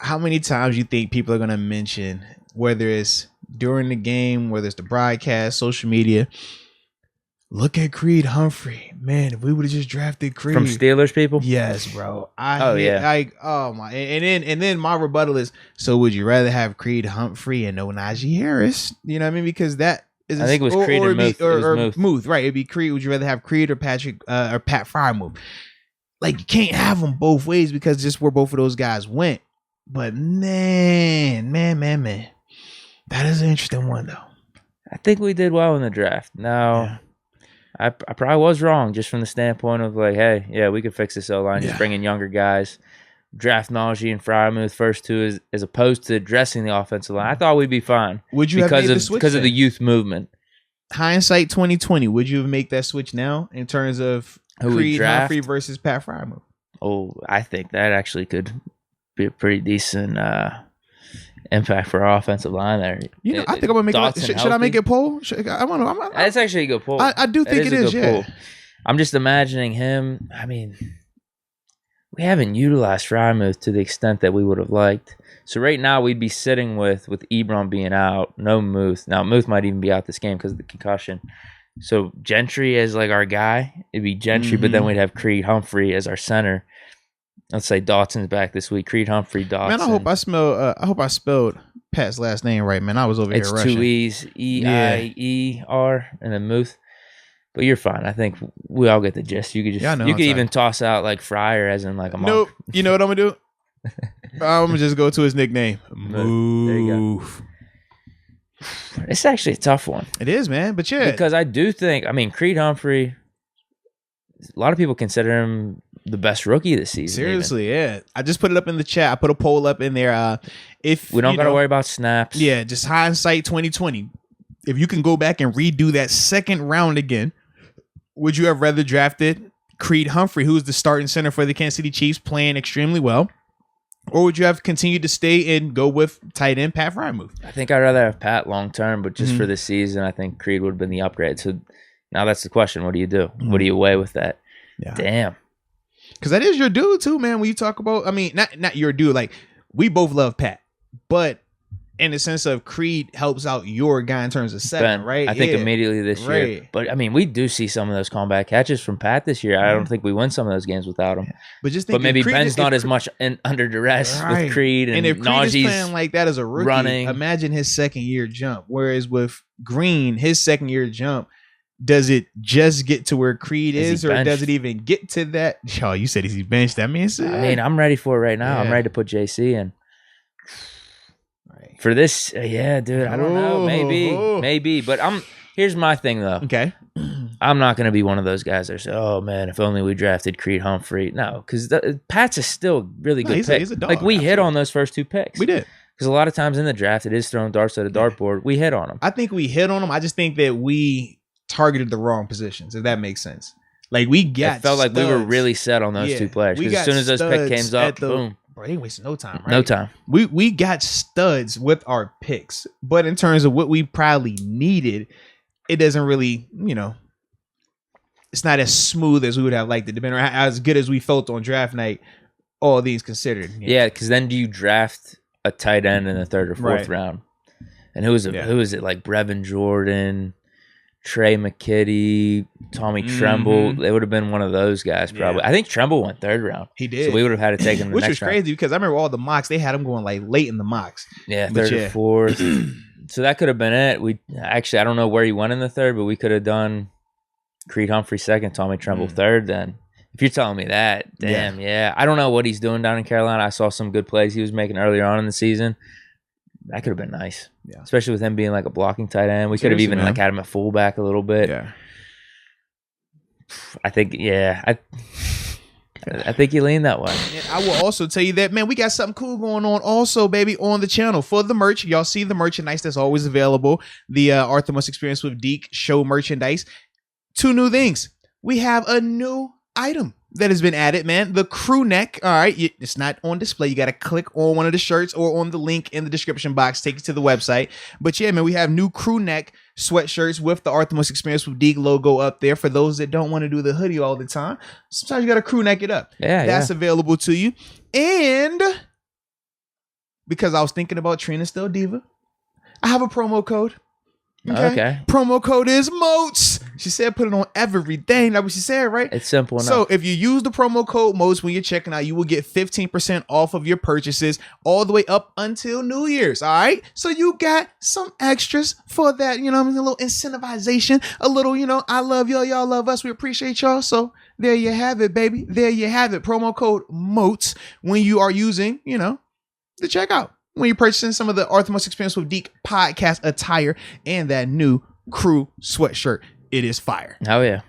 how many times you think people are going to mention, whether it's during the game, whether it's the broadcast, social media, look at Creed Humphrey. Man, if we would have just drafted Creed. From Steelers people? Yes, bro. Yeah. Oh my. And then my rebuttal is, so would you rather have Creed Humphrey and no Najee Harris? You know what I mean? Because that is I think it was Creed or Muth. Or Muth, right? It'd be Creed. Would you rather have Creed or Pat Freiermuth? Like, you can't have them both ways because just where both of those guys went. But man. That is an interesting one, though. I think we did well in the draft. Now, I probably was wrong just from the standpoint of like, hey, yeah, we could fix this O-line. Just bring in younger guys. Draft Najee and Freiermuth first two as opposed to addressing the offensive line. I thought we'd be fine. Would you have made the switch because of the youth movement? Hindsight 2020, would you have made that switch now in terms of Creed Humphrey versus Pat Freiermuth? Oh, I think that actually could be a pretty decent impact for our offensive line there. You know, I think I'm gonna make it. Should I make it poll? That's actually a good poll. I do think it is. Yeah. Poll. I'm just imagining him. I mean, we haven't utilized Freiermuth to the extent that we would have liked. So right now we'd be sitting with Ebron being out, no Muth. Now Muth might even be out this game because of the concussion. So Gentry as like our guy, it'd be Gentry, but then we'd have Creed Humphrey as our center. Let's say Dotson's back this week. Creed Humphrey, Dotson. Man, I hope I spelled Pat's last name right, man. I was over here rushing. It's 2 E's, E-I-E-R, and then Muth. But you're fine. I think we all get the gist. You could just even toss out like Fryer as in like a monk. Nope. You know what I'm gonna do? I'm gonna just go to his nickname. Move. There you go. It's actually a tough one. It is, man. But yeah, because I do think, Creed Humphrey, a lot of people consider him the best rookie this season. Seriously, yeah. I just put it up in the chat. I put a poll up in there. If we don't got to worry about snaps. Yeah, just hindsight 2020. If you can go back and redo that second round again, would you have rather drafted Creed Humphrey, who's the starting center for the Kansas City Chiefs, playing extremely well? Or would you have continued to stay and go with tight end Pat Freiermuth? I think I'd rather have Pat long term, but just for this season, I think Creed would have been the upgrade. So now that's the question. What do you do? What do you weigh with that? Yeah. Damn. Because that is your dude too, man. When you talk about, not your dude. Like, we both love Pat, but in the sense of Creed helps out your guy in terms of setting, right? I think immediately this year. But we do see some of those comeback catches from Pat this year. I don't think we win some of those games without him. But maybe Creed Ben's not as much under duress with Creed, and if Creed Najee's is playing like that as a rookie, imagine his second year jump. Whereas with Green, his second year jump, does it just get to where Creed is, or does it even get to that? Oh, you said he's benched. That means I'm ready for it right now. Yeah. I'm ready to put JC in. For this, dude, I don't know. Maybe. But here's my thing, though. Okay. I'm not going to be one of those guys that say, oh, man, if only we drafted Creed Humphrey. No, because Pat's is still a really good pick. He's a dog, like, we hit on those first two picks. We did. Because a lot of times in the draft, it is throwing darts at a dartboard. We hit on them. I think we hit on them. I just think that we targeted the wrong positions, if that makes sense. Like, we got It felt like we were really set on those two players. Because as soon as those picks came up, boom. Bro, they ain't wasting no time, right? No time. We got studs with our picks, but in terms of what we probably needed, it doesn't really, it's not as smooth as we would have liked it to be, or as good as we felt on draft night, all these considered. Yeah, because then do you draft a tight end in the third or fourth round? And who is it? Like Brevin Jordan, Trey McKitty, Tommy Tremble. They would have been one of those guys probably. I think Tremble went third round. He did. So we would have had to take him which was crazy because I remember all the mocks, they had him going like late in the mocks. Yeah, third or fourth. So that could have been it. I don't know where he went in the third, but we could have done Creed Humphrey second, Tommy Tremble third then. If you're telling me that, damn, yeah. I don't know what he's doing down in Carolina. I saw some good plays he was making earlier on in the season. That could have been nice. Yeah. Especially with him being like a blocking tight end. We could have even like had him at fullback a little bit. Yeah. I think, I think you lean that way. And I will also tell you that, man, we got something cool going on also, baby, on the channel. For the merch, y'all see the merchandise that's always available. The Arthur Must Experience with Deke show merchandise. 2 new things. We have a new item that has been added, man. The crew neck. All right. It's not on display. You got to click on one of the shirts or on the link in the description box. Take you to the website. But yeah, man, we have new crew neck sweatshirts with the Artemis Experience with Deke logo up there. For those that don't want to do the hoodie all the time, sometimes you got to crew neck it up. Yeah, that's available to you. And because I was thinking about Trina Still Diva. I have a promo code. Okay. Promo code is MOATS. She said put it on everything. That's what she said, right? It's simple enough. So if you use the promo code MOATS when you're checking out, you will get 15% off of your purchases all the way up until New Year's. All right. So you got some extras for that, you know, a little incentivization, a little, you know, I love y'all, y'all love us. We appreciate y'all. So there you have it, baby. There you have it. Promo code MOATS when you are using, you know, the checkout. When you're purchasing some of the Arthur Experience with Deke podcast attire and that new crew sweatshirt. It is fire. Oh, yeah.